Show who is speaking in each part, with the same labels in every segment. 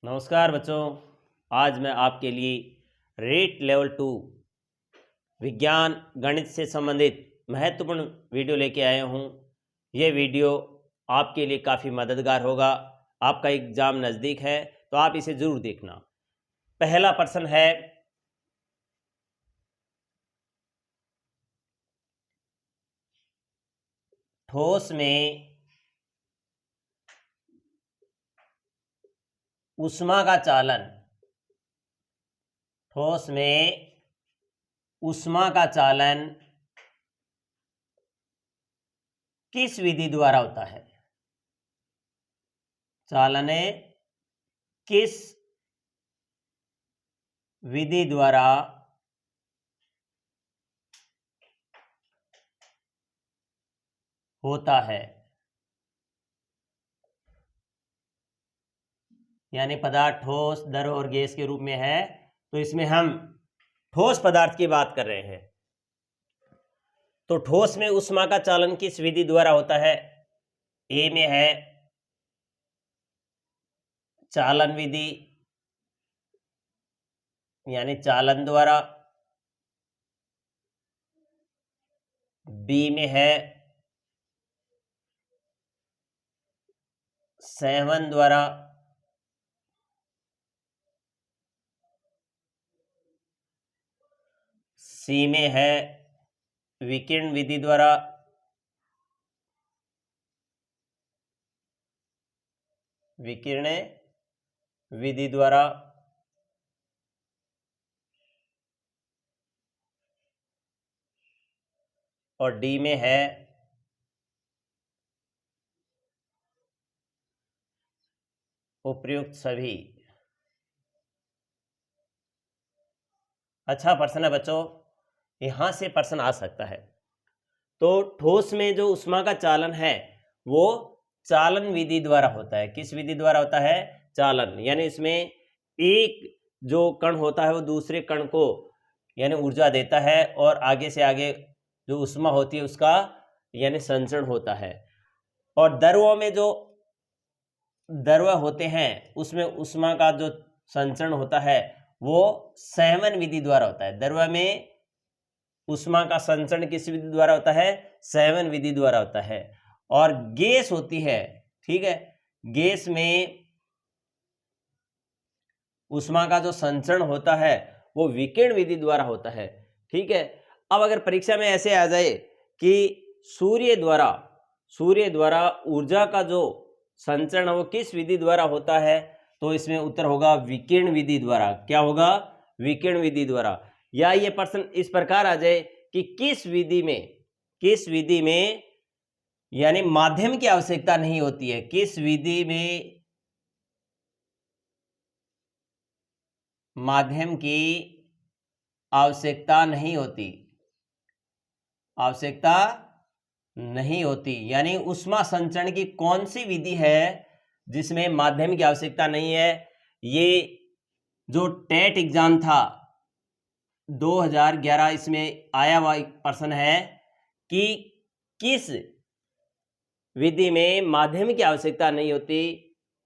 Speaker 1: नमस्कार बच्चों। आज मैं आपके लिए रेट लेवल 2 विज्ञान गणित से संबंधित महत्वपूर्ण वीडियो लेके आया हूँ। ये वीडियो आपके लिए काफ़ी मददगार होगा। आपका एग्ज़ाम नज़दीक है तो आप इसे ज़रूर देखना। पहला प्रश्न है, ठोस में ऊष्मा का चालन, ठोस में ऊष्मा का चालन किस विधि द्वारा होता है? चालन किस विधि द्वारा होता है? यानी पदार्थ ठोस, द्रव और गैस के रूप में है, तो इसमें हम ठोस पदार्थ की बात कर रहे हैं। तो ठोस में ऊष्मा का चालन किस विधि द्वारा होता है? ए में है चालन विधि, यानी चालन द्वारा। बी में है संवहन द्वारा। सी में है विकिरण विधि द्वारा। विकिरण विधि द्वारा। और डी में है उपयुक्त सभी। अच्छा प्रश्न है बच्चों, यहां से प्रश्न आ सकता है। तो ठोस में जो ऊष्मा का चालन है वो चालन विधि द्वारा होता है। किस विधि द्वारा होता है? चालन। यानी इसमें एक जो कण होता है वो दूसरे कण को यानी ऊर्जा देता है और आगे से आगे जो ऊष्मा होती है उसका यानी संचरण होता है। और द्रवों में जो द्रव होते हैं उसमें ऊष्मा का जो संचरण होता है वो संवहन विधि द्वारा होता है। द्रव में ऊष्मा का संचरण किस विधि द्वारा होता है? संवहन विधि द्वारा होता है। और गैस होती है, ठीक है, गैस में ऊष्मा का जो संचरण होता है वो विकिरण विधि द्वारा होता है। ठीक है। अब अगर परीक्षा में ऐसे आ जाए कि सूर्य द्वारा ऊर्जा का जो संचरण है वो किस विधि द्वारा होता है, तो इसमें उत्तर होगा विकिरण विधि द्वारा। क्या होगा? विकिरण विधि द्वारा। या ये प्रश्न इस प्रकार आ जाए कि किस विधि में यानी माध्यम की आवश्यकता नहीं होती है। किस विधि में माध्यम की आवश्यकता नहीं होती, यानी ऊष्मा संचरण की कौन सी विधि है जिसमें माध्यम की आवश्यकता नहीं है? ये जो टेट एग्जाम था 2011 इसमें आया हुआ एक प्रश्न है कि किस विधि में माध्यम की आवश्यकता नहीं होती।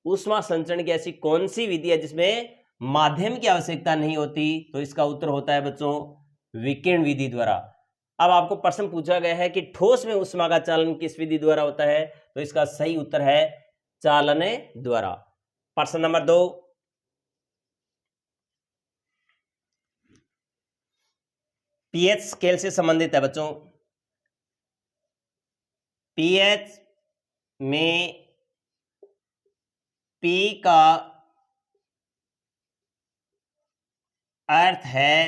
Speaker 1: ऊष्मा संचरण की ऐसी कौन सी विधि है जिसमें माध्यम की आवश्यकता नहीं होती? तो इसका उत्तर होता है बच्चों विकिरण विधि द्वारा। अब आपको प्रश्न पूछा गया है कि ठोस में ऊष्मा का चालन किस विधि द्वारा होता है, तो इसका सही उत्तर है चालन द्वारा। प्रश्न नंबर 2, पीएच स्केल से संबंधित है बच्चों। पीएच में पी का अर्थ है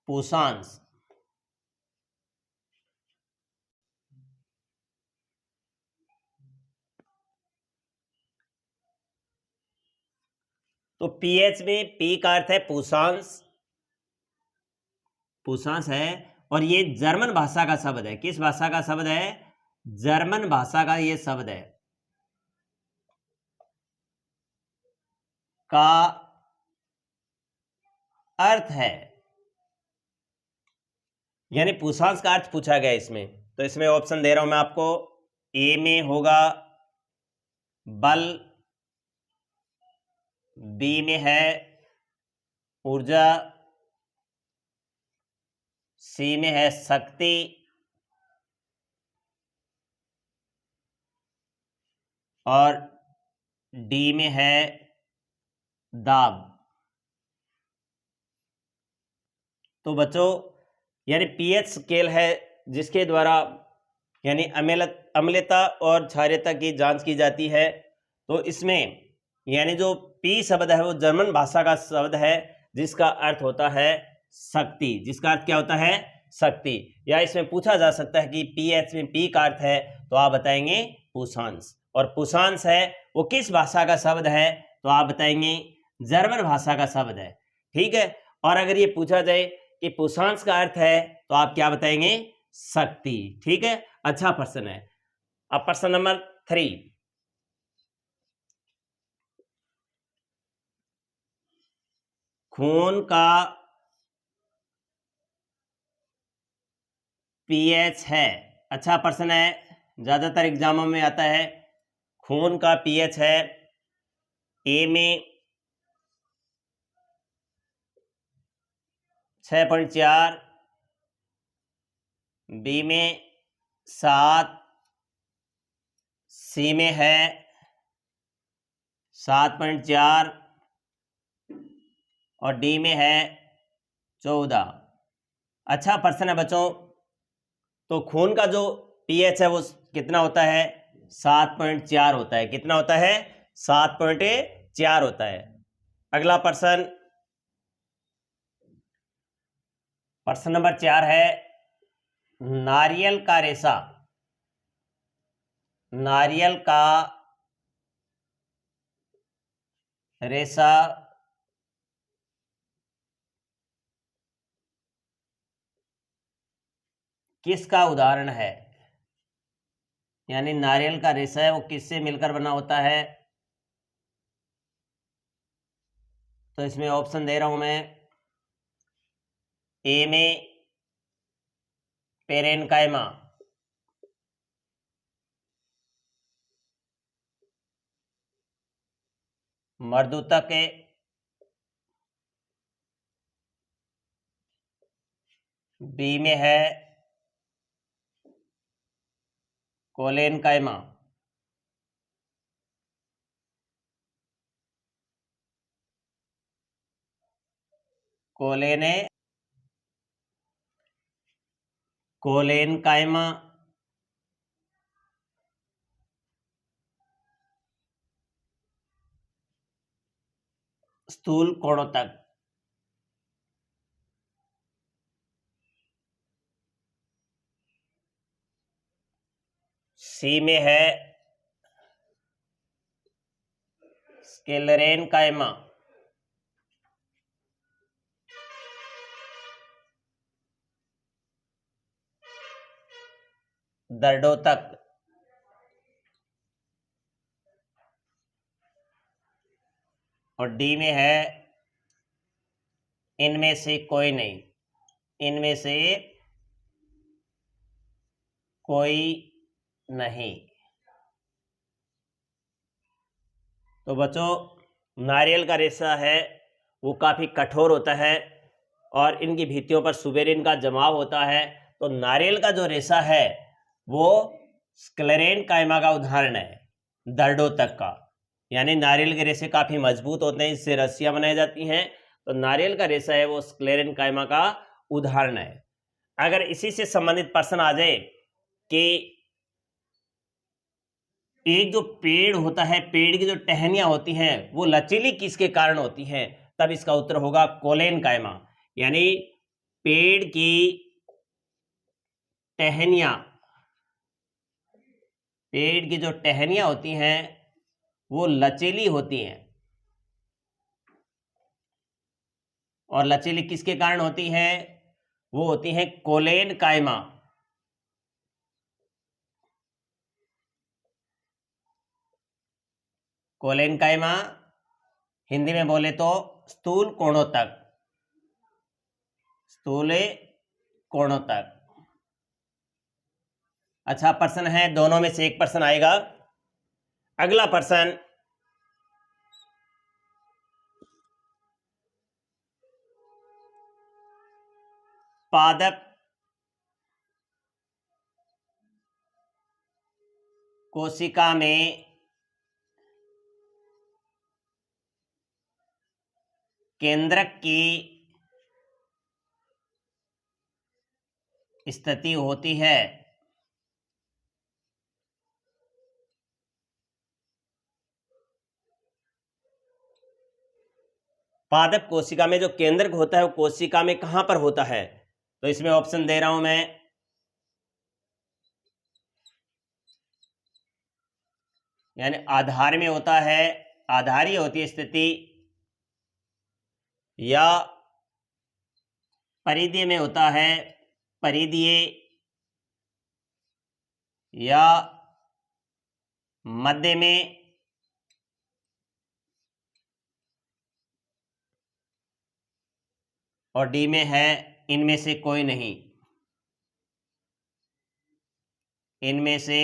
Speaker 1: पूषांश। तो पीएच में पी का अर्थ है पूषांश है। और ये जर्मन भाषा का शब्द है। किस भाषा का शब्द है? जर्मन भाषा का ये शब्द है। का अर्थ है यानी पूषांश का अर्थ पूछा गया इसमें। तो इसमें ऑप्शन दे रहा हूं मैं आपको। ए में होगा बल, बी में है ऊर्जा, सी में है शक्ति, और डी में है दाब। तो बच्चों यानी पीएच स्केल है जिसके द्वारा यानी अम्लता और क्षारीयता की जांच की जाती है। तो इसमें यानी जो पी शब्द है वो जर्मन भाषा का शब्द है जिसका अर्थ होता है शक्ति। जिसका अर्थ क्या होता है? शक्ति। या इसमें पूछा जा सकता है कि पीएच में पी का अर्थ है, तो आप बताएंगे पुशांस। और पुशांस है वो किस भाषा का शब्द है? तो आप बताएंगे जर्मन भाषा का शब्द है। ठीक है। और अगर ये पूछा जाए कि पुशांस का अर्थ है तो आप क्या बताएंगे? शक्ति। ठीक है, अच्छा प्रश्न है। अब प्रश्न नंबर 3, खून का पीएच है। अच्छा प्रश्न है, ज्यादातर एग्जामों में आता है। खून का पीएच है ए में 6.4, बी में 7, सी में है 7.4 और डी में है 14। अच्छा प्रश्न है बच्चों। तो खून का जो पीएच है वो कितना होता है? 7.4 होता है। कितना होता है? 7.4 होता है। अगला प्रश्न, प्रश्न नंबर 4 है, नारियल का रेशा, नारियल का रेशा किसका उदाहरण है? यानी नारियल का रेशा है वो किससे मिलकर बना होता है? तो इसमें ऑप्शन दे रहा हूं मैं। ए में पेरेनकाइमा, मर्दूतक के, बी में है कोलेनकाइमा, कोलेनकाइमा, स्थूल कोणोतक। सी में है स्क्लेरेनकाइमा, दर्दोतक। और डी में है इनमें से कोई नहीं, इनमें से कोई नहीं। तो बच्चों नारियल का रेशा है वो काफ़ी कठोर होता है और इनकी भित्तियों पर सुबेरिन का जमाव होता है। तो नारियल का जो रेशा है वो स्क्लेरेनकाइमा का उदाहरण है, दर्दोतक का। यानी नारियल के रेशे काफ़ी मजबूत होते हैं, इससे रस्सियां बनाई जाती हैं। तो नारियल का रेशा है वो स्क्लेरेनकाइमा का उदाहरण है। अगर इसी से संबंधित प्रश्न आ जाए कि एक जो पेड़ होता है, पेड़ की जो टहनियां होती हैं वो लचीली किसके कारण होती हैं? तब इसका उत्तर होगा कोलेनकाइमा। यानी पेड़ की टहनियां, पेड़ की जो टहनियां होती हैं वो लचीली होती हैं। और लचीली किसके कारण होती हैं? वो होती हैं कोलेनकाइमा। कोलेनकाइमा हिंदी में बोले तो स्थूल कोणोतक, स्थूल कोणोतक। अच्छा प्रश्न है, दोनों में से एक प्रश्न आएगा। अगला प्रश्न, पादप कोशिका में केंद्रक की स्थिति होती है। पादप कोशिका में जो केंद्रक होता है वो कोशिका में कहां पर होता है? तो इसमें ऑप्शन दे रहा हूं मैं। यानी आधार में होता है, आधारी होती है स्थिति, या परिधीय में होता है, परिधीय, या मध्य में, और डी में है इनमें से कोई नहीं। इनमें से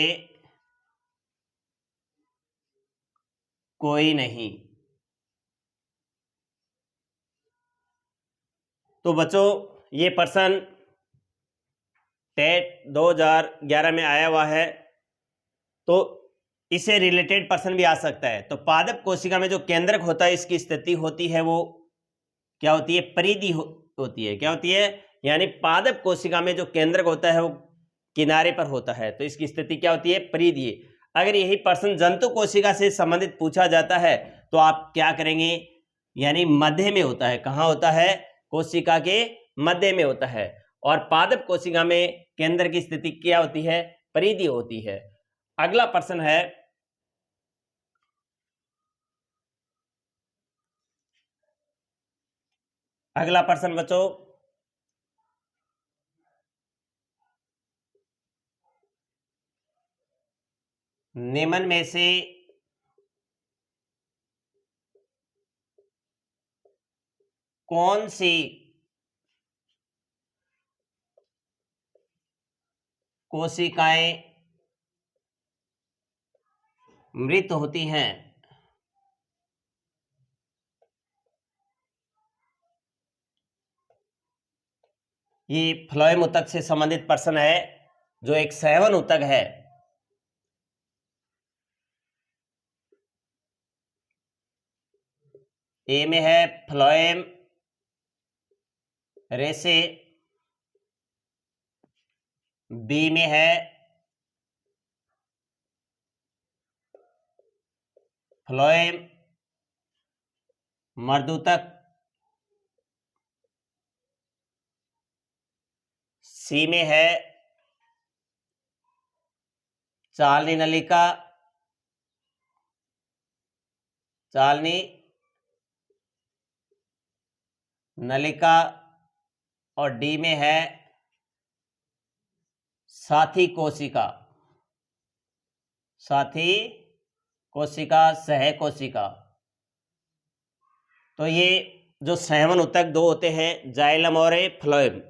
Speaker 1: कोई नहीं। तो बच्चों ये प्रश्न टेट 2011 में आया हुआ है, तो इससे रिलेटेड प्रश्न भी आ सकता है। तो पादप कोशिका में जो केंद्रक होता है इसकी स्थिति होती है वो क्या होती है? परिधि होती है। क्या होती है? यानी पादप कोशिका में जो केंद्रक होता है वो किनारे पर होता है, तो इसकी स्थिति क्या होती है? परिधि। अगर यही प्रश्न जंतु कोशिका से संबंधित पूछा जाता है तो आप क्या करेंगे? यानी मध्य में होता है। कहाँ होता है? कोशिका के मध्य में होता है। और पादप कोशिका में केंद्र की स्थिति क्या होती है? परिधि होती है। अगला प्रश्न है, अगला प्रश्न बच्चों, निम्न में से कौन सी कोशिकाएं मृत होती हैं? ये फ्लोएम ऊतक से संबंधित प्रश्न है, जो एक सैवन ऊतक है। ए में है फ्लोएम रेसे, बी में है फ्लोएम मर्दूतक, सी में है चालनी नलिका, चालनी नलिका, और डी में है साथी कोशिका, साथी कोशिका, सह कोशिका। तो ये जो सैवन ऊतक दो होते हैं, जाइलम और फ्लोएम।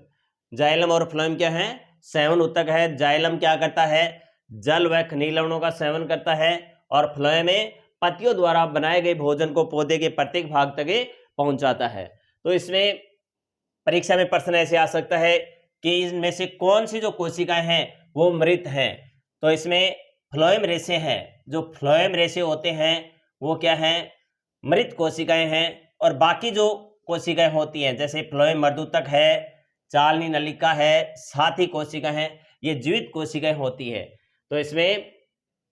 Speaker 1: जाइलम और फ्लोएम क्या है? सैवन ऊतक है। जाइलम क्या करता है? जल व खनिज लवणों का सेवन करता है, और फ्लोएम में पत्तियों द्वारा बनाए गए भोजन को पौधे के प्रत्येक भाग तक पहुंचाता है। तो इसमें परीक्षा में प्रश्न ऐसे आ सकता है कि इनमें से कौन सी जो कोशिकाएं हैं वो मृत हैं? तो इसमें फ्लोएम रेशे हैं। जो फ्लोएम रेशे होते हैं वो क्या हैं? मृत कोशिकाएं हैं। और बाकी जो कोशिकाएं होती हैं, जैसे फ्लोएम मर्दूतक है, चालनी नलिका है, साथी कोशिका है, ये जीवित कोशिकाएं होती है। तो इसमें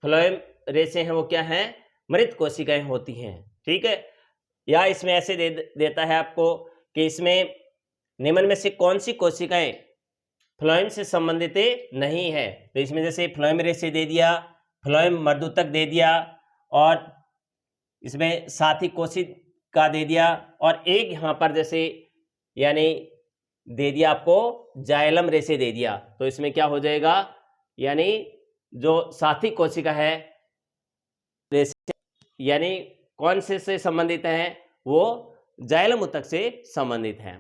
Speaker 1: फ्लोएम रेशे हैं वो क्या हैं? मृत कोशिकाएं होती हैं। ठीक है। या इसमें ऐसे देता है आपको कि इसमें निम्न में से कौन सी कोशिकाएं फ्लोएम से संबंधित नहीं है? तो इसमें जैसे फ्लोएम रेशे दे दिया, फ्लोएम मर्दूतक दे दिया, और इसमें साथी कोशिका दे दिया, और एक यहाँ पर जैसे यानी दे दिया आपको जाइलम रेशे दे दिया। तो इसमें क्या हो जाएगा? यानी जो साथी कोशिका है रेशे, यानी कौन से संबंधित है? वो जाइलम ऊतक से संबंधित है।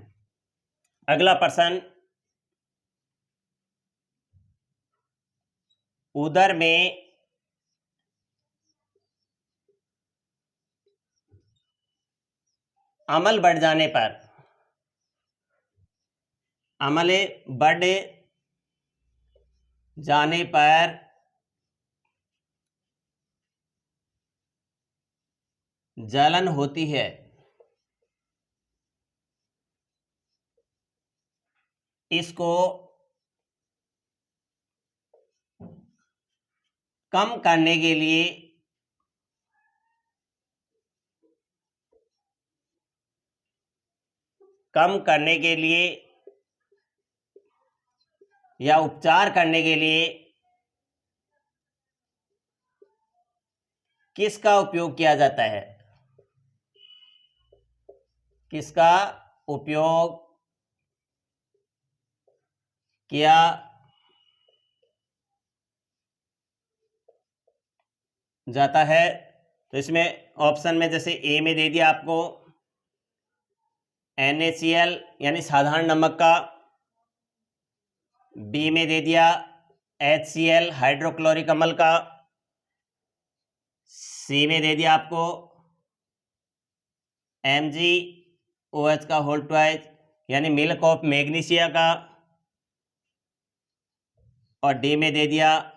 Speaker 1: अगला प्रश्न, उदर में अम्ल बढ़ जाने पर अम्ल बढ़ जाने पर जलन होती है। इसको कम करने के लिए या उपचार करने के लिए किसका उपयोग किया जाता है? किसका उपयोग किया जाता है? तो इसमें ऑप्शन में जैसे ए में दे दिया आपको NaCl यानी साधारण नमक का, बी में दे दिया HCl हाइड्रोक्लोरिक अम्ल का, सी में दे दिया आपको MgOH का होल ट्वाइस यानी मिल्क ऑफ मैग्नीशिया का, और डी में दे दिया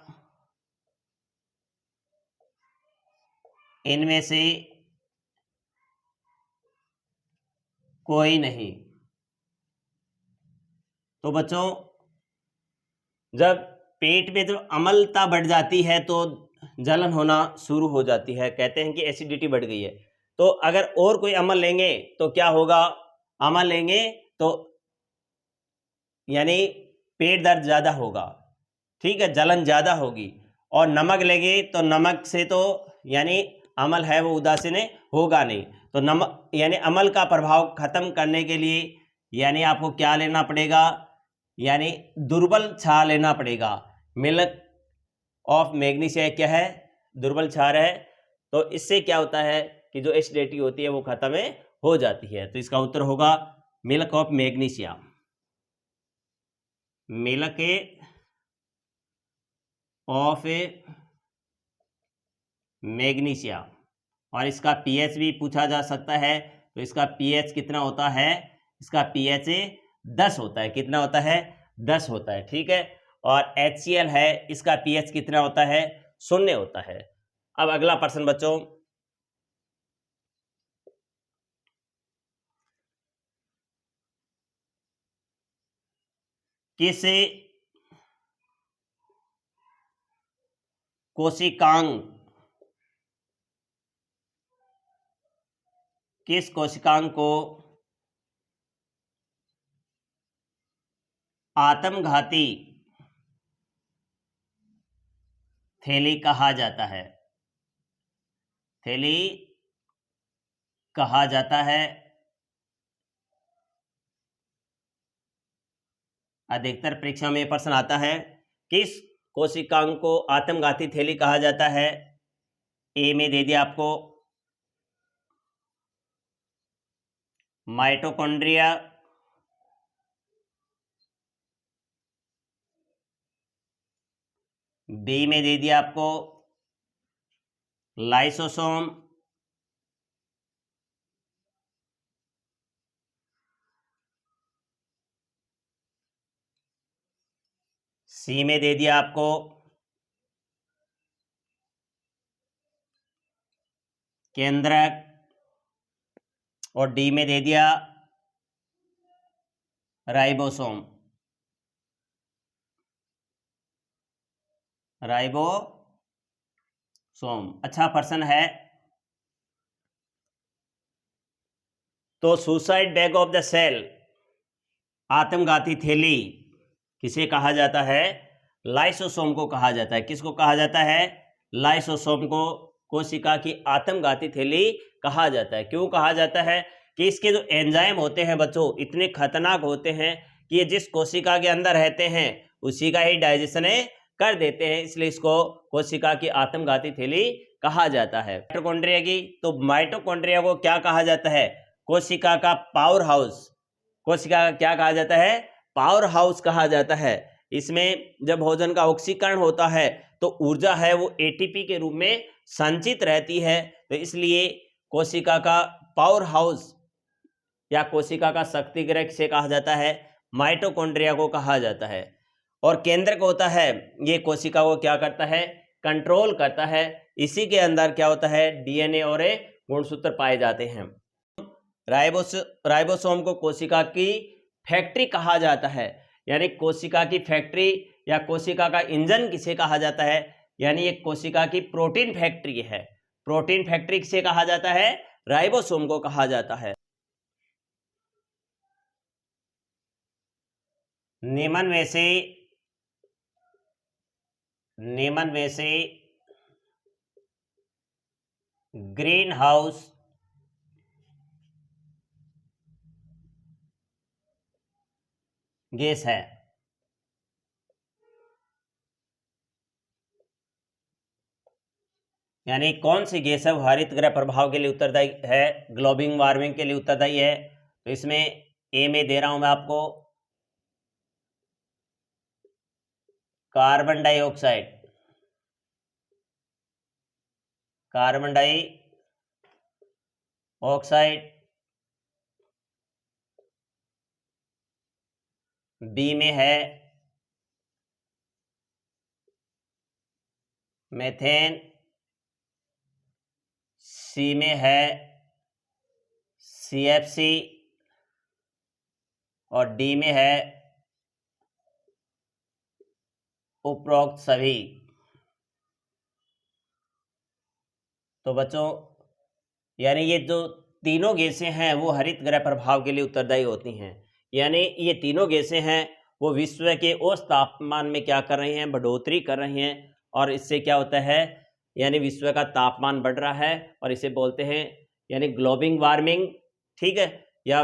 Speaker 1: इनमें से कोई नहीं। तो बच्चों, जब पेट में जब अम्लता बढ़ जाती है तो जलन होना शुरू हो जाती है, कहते हैं कि एसिडिटी बढ़ गई है। तो अगर और कोई अम्ल लेंगे तो क्या होगा? अम्ल लेंगे तो यानी पेट दर्द ज़्यादा होगा, ठीक है, जलन ज़्यादा होगी। और नमक लेंगे तो नमक से तो यानी अम्ल है वो उदासीन होगा नहीं। तो नमक यानी अम्ल का प्रभाव खत्म करने के लिए यानी आपको क्या लेना पड़ेगा? यानी दुर्बल क्षार लेना पड़ेगा। मिल्क ऑफ मैग्नीशिया क्या है? दुर्बल क्षार है। तो इससे क्या होता है कि जो एसिडिटी होती है वो खत्म हो जाती है। तो इसका उत्तर होगा milk of magnesia. Milk of magnesia. और इसका पीएच भी पूछा जा सकता है। तो इसका पीएच कितना होता है? इसका पीएच 10 होता है। कितना होता है? 10 होता है, ठीक है। और HCl है, इसका पीएच कितना होता है? 0 होता है। अब अगला प्रश्न बच्चों, किस कोशिकांग को आत्मघाती थैली कहा जाता है? थैली कहा जाता है। अधिकतर परीक्षा में प्रश्न आता है, किस कोशिकांग को आत्मघाती थैली कहा जाता है? ए में दे दिया आपको माइटोकॉन्ड्रिया, बी में दे दिया आपको लाइसोसोम, सी में दे दिया आपको केंद्रक, और डी में दे दिया राइबोसोम। अच्छा प्रश्न है। तो suicide bag of the cell, आत्मघाती थैली, किसे कहा जाता है? लाइसोसोम को कहा जाता है। किसको कहा जाता है? लाइसोसोम को कोशिका की आत्मघाती थैली कहा जाता है। क्यों कहा जाता है? कि इसके जो एंजाइम होते हैं बच्चों इतने खतरनाक होते हैं कि ये जिस कोशिका के अंदर रहते हैं उसी का ही डाइजेशन कर देते हैं, इसलिए इसको कोशिका की आत्मघाती थैली कहा जाता है। माइटोकॉन्ड्रिया की, तो माइटोकॉन्ड्रिया को क्या कहा जाता है? कोशिका का पावर हाउस। कोशिका का क्या कहा जाता है? पावर हाउस कहा जाता है। इसमें जब भोजन का ऑक्सीकरण होता है तो ऊर्जा है वो एटीपी के रूप में संचित रहती है। तो इसलिए कोशिका का पावर हाउस या कोशिका का शक्ति गृह किसे कहा जाता है? माइटोकॉन्ड्रिया को कहा जाता है। और केंद्रक होता है, ये कोशिका को क्या करता है, कंट्रोल करता है। इसी के अंदर क्या होता है, डीएनए और गुणसूत्र पाए जाते हैं। राइबोसोम को कोशिका की फैक्ट्री कहा जाता है, यानी कोशिका की फैक्ट्री या कोशिका का इंजन किसे कहा जाता है, यानी ये कोशिका की प्रोटीन फैक्ट्री है। प्रोटीन फैक्ट्री किसे कहा जाता है, राइबोसोम को कहा जाता है। निम्न में से ग्रीन हाउस गैस है। यानी कौन सी गैस है वो हरित गृह प्रभाव के लिए उत्तरदायी है, ग्लोबल वार्मिंग के लिए उत्तरदायी है। तो इसमें ए में दे रहा हूं मैं आपको carbon dioxide, carbon dioxide. B में है मीथेन, सी में है CFC और डी में है उपरोक्त सभी। तो बच्चों यानी ये जो तीनों गैसें हैं वो हरित गृह प्रभाव के लिए उत्तरदायी होती हैं। यानी ये तीनों गैसें हैं वो विश्व के औसत तापमान में क्या कर रही हैं, बढ़ोतरी कर रही हैं। और इससे क्या होता है, यानी विश्व का तापमान बढ़ रहा है और इसे बोलते हैं यानी ग्लोबल वार्मिंग, ठीक है, या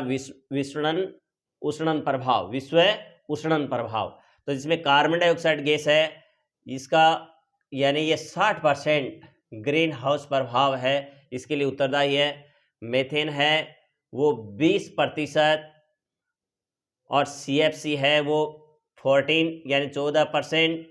Speaker 1: उष्णन प्रभाव, विश्व उष्णन प्रभाव। तो जिसमें कार्बन डाइऑक्साइड गैस है, इसका यानी ये 60% ग्रीन हाउस प्रभाव है, इसके लिए उत्तरदायी है। मीथेन है वो 20% और CFC है वो 14 यानी 14%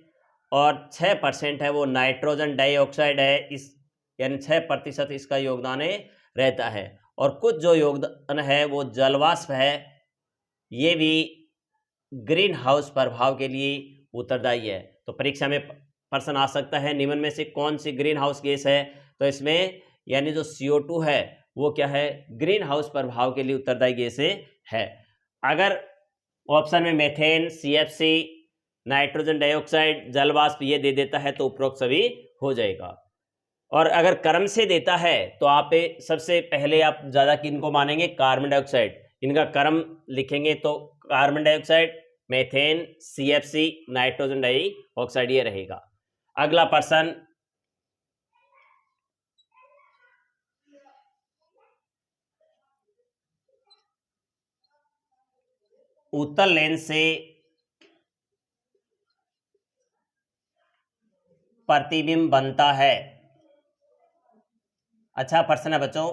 Speaker 1: और 6% है वो नाइट्रोजन डाइऑक्साइड है, इस यानी 6% इसका योगदान रहता है। और कुछ जो योगदान है वो जलवाष्प है, ये भी ग्रीन हाउस प्रभाव के लिए उत्तरदायी है। तो परीक्षा में प्रश्न आ सकता है निम्न में से कौन सी ग्रीन हाउस गैस है, तो इसमें यानी जो CO2 है वो क्या है, ग्रीन हाउस प्रभाव के लिए उत्तरदायी गैस है। अगर ऑप्शन में मीथेन, CFC, नाइट्रोजन डाइऑक्साइड, जलवाष्प ये दे देता है तो उपरोक्त सभी हो जाएगा। और अगर क्रम से देता है तो आप सबसे पहले आप ज़्यादा किनको मानेंगे, कार्बन डाइऑक्साइड। इनका क्रम लिखेंगे तो carbon dioxide, methane, CFC, nitrogen dioxide ये रहेगा। अगला प्रश्न, उत्तल लेंस से प्रतिबिंब बनता है। अच्छा प्रश्न है बच्चों,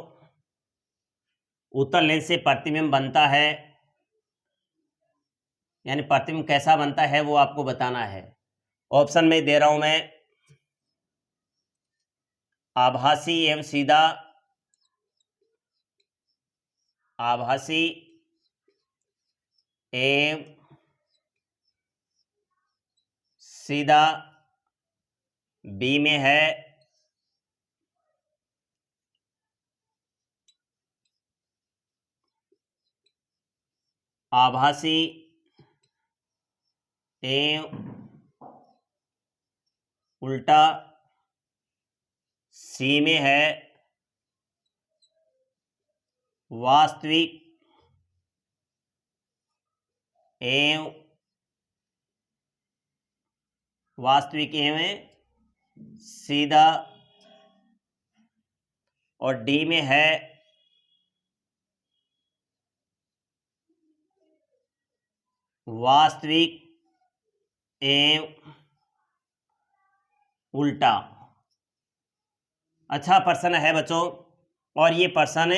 Speaker 1: उत्तल लेंस से प्रतिबिंब बनता है यानी प्रतिबिंब कैसा बनता है वो आपको बताना है। ऑप्शन में दे रहा हूं मैं आभासी एवं सीधा, आभासी एवं सीधा। बी में है आभासी एवं उल्टा। सी में है वास्तविक एवं सीधा। और डी में है वास्तविक एवं उल्टा। अच्छा प्रश्न है बच्चों, और ये प्रश्न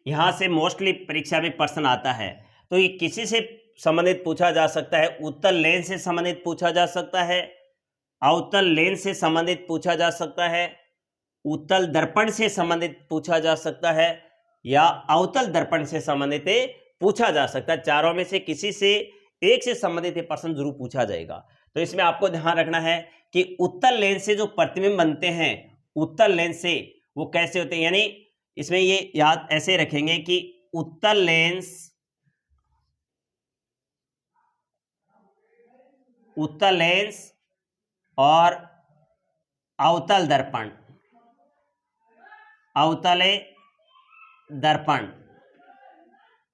Speaker 1: यहाँ से मोस्टली परीक्षा में प्रश्न आता है। तो ये किसी से संबंधित पूछा जा सकता है, उत्तल लेंस से संबंधित पूछा जा सकता है, अवतल लेंस से संबंधित पूछा जा सकता है, उत्तल दर्पण से संबंधित पूछा जा सकता है, या अवतल दर्पण से संबंधित पूछा जा सकता है। चारों में से किसी से एक से संबंधित ये प्रश्न जरूर पूछा जाएगा। तो इसमें आपको ध्यान रखना है कि उत्तल लेंस से जो प्रतिबिंब बनते हैं, उत्तल लेंस से वो कैसे होते हैं, यानी इसमें ये याद ऐसे रखेंगे कि उत्तल लेंस और अवतल दर्पण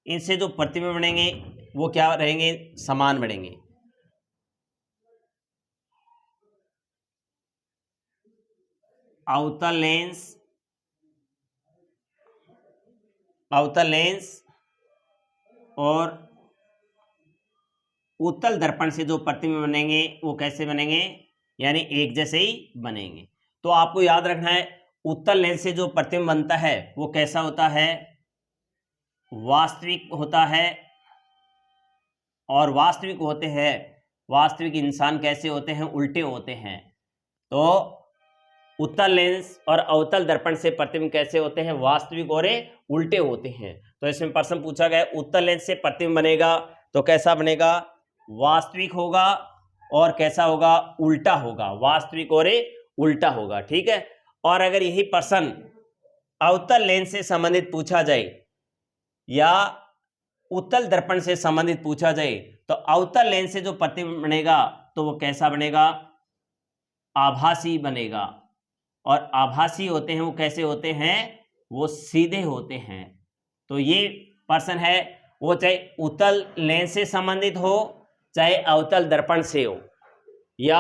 Speaker 1: इनसे जो प्रतिबिंब बनेंगे वो क्या रहेंगे, समान बनेंगे। अवतल लेंस और उत्तल दर्पण से जो प्रतिबिंब बनेंगे वो कैसे बनेंगे, यानी एक जैसे ही बनेंगे। तो आपको याद रखना है उत्तल लेंस से जो प्रतिबिंब बनता है वो कैसा होता है, वास्तविक होता है। और वास्तविक इंसान कैसे होते हैं, उल्टे होते हैं। तो उत्तल लेंस और अवतल दर्पण से प्रतिबिंब कैसे होते हैं, वास्तविक और उल्टे होते हैं। तो इसमें प्रश्न पूछा गया उत्तल लेंस से प्रतिबिंब बनेगा तो कैसा बनेगा, वास्तविक होगा और कैसा होगा, उल्टा होगा, वास्तविक और उल्टा होगा। ठीक है। और अगर यही प्रश्न अवतल लेंस से संबंधित पूछा जाए या उत्तल दर्पण से संबंधित पूछा जाए तो अवतल लेंस से जो प्रतिबिंब बनेगा तो वो कैसा बनेगा, आभासी बनेगा। और आभासी होते हैं वो कैसे होते हैं, वो सीधे होते हैं। तो ये प्रश्न है वो चाहे उत्तल लेंस से संबंधित हो चाहे अवतल दर्पण से हो, या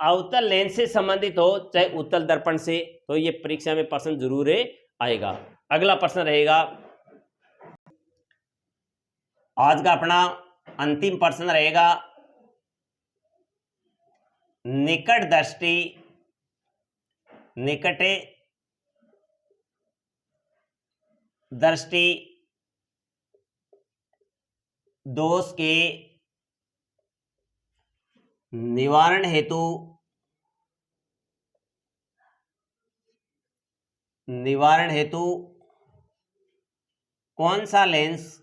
Speaker 1: अवतल लेंस से संबंधित हो चाहे उत्तल दर्पण से, तो ये परीक्षा में प्रश्न जरूर आएगा। अगला प्रश्न रहेगा, आज का अपना अंतिम प्रश्न रहेगा, निकट दृष्टि दोष के निवारण हेतु कौन सा लेंस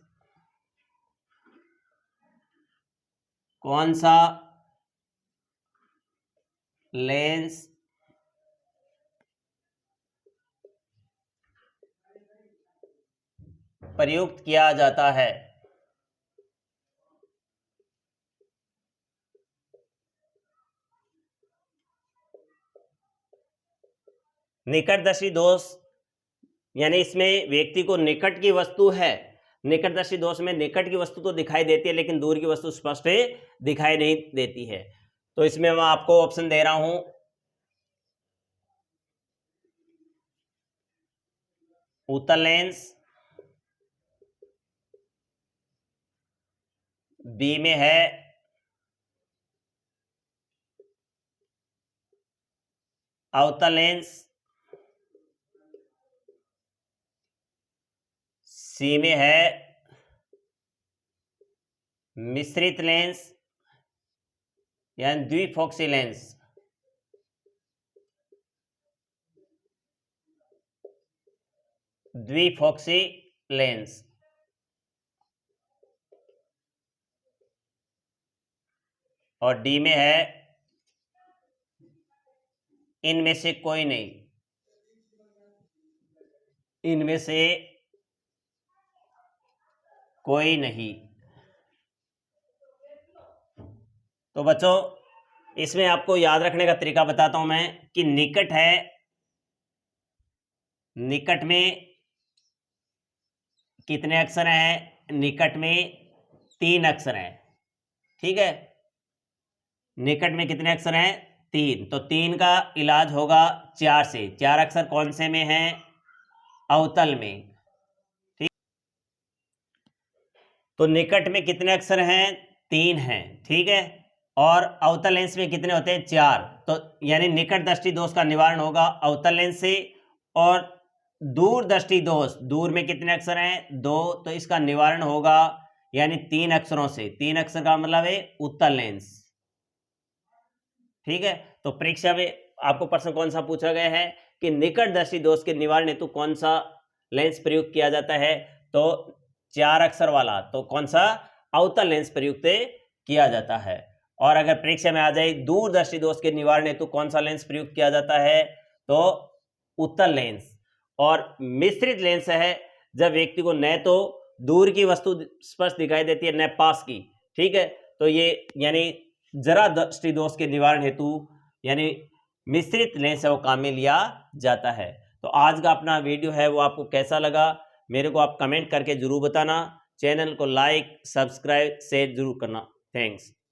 Speaker 1: प्रयुक्त किया जाता है। निकटदर्शी दोष यानी इसमें व्यक्ति को निकट की वस्तु है, निकटदर्शी दोष में निकट की वस्तु तो दिखाई देती है लेकिन दूर की वस्तु स्पष्ट दिखाई नहीं देती है। तो इसमें मैं आपको ऑप्शन दे रहा हूं, उत्तल लेंस, बी में है अवतल लेंस, सी में है मिश्रित लेंस यानी द्विफोक्सी लेंस, और डी में है इनमें से कोई नहीं, इनमें से कोई नहीं। तो बच्चों इसमें आपको याद रखने का तरीका बताता हूं मैं कि निकट है, निकट में कितने अक्षर हैं, निकट में 3 अक्षर हैं। ठीक है, निकट में कितने अक्षर हैं, 3। तो 3 का इलाज होगा 4 से। 4 अक्षर कौन से में हैं, अवतल में। ठीक, तो निकट में कितने अक्षर हैं, 3 हैं। ठीक है, और अवतल लेंस में कितने होते हैं, 4। तो यानी निकट दृष्टि दोष का निवारण होगा अवतल लेंस से, और दूर दृष्टि दोष, दूर में कितने अक्षर हैं, 2, तो इसका निवारण होगा यानी 3 अक्षरों से। 3 अक्षर का मतलब है उत्तल लेंस। ठीक है, तो परीक्षा में आपको प्रश्न कौन सा पूछा गया है कि निकट दृष्टि दोष के निवारण हेतु कौन सा लेंस प्रयुक्त किया जाता है, तो 4 अक्षर वाला, तो कौन सा, अवतल लेंस प्रयुक्त किया जाता है। और अगर परीक्षा में आ जाए दूर दृष्टि दोष के निवारण हेतु कौन सा लेंस प्रयुक्त किया जाता है, तो उत्तल लेंस। और मिश्रित लेंस है जब व्यक्ति को न तो दूर की वस्तु स्पष्ट दिखाई देती है न पास की, ठीक है, तो ये यानी जरा दृष्टि दोष के निवारण हेतु यानी मिश्रित लेंस है वो काम में लिया जाता है। तो आज का अपना वीडियो है वो आपको कैसा लगा मेरे को आप कमेंट करके जरूर बताना। चैनल को लाइक सब्सक्राइब शेयर जरूर करना। थैंक्स।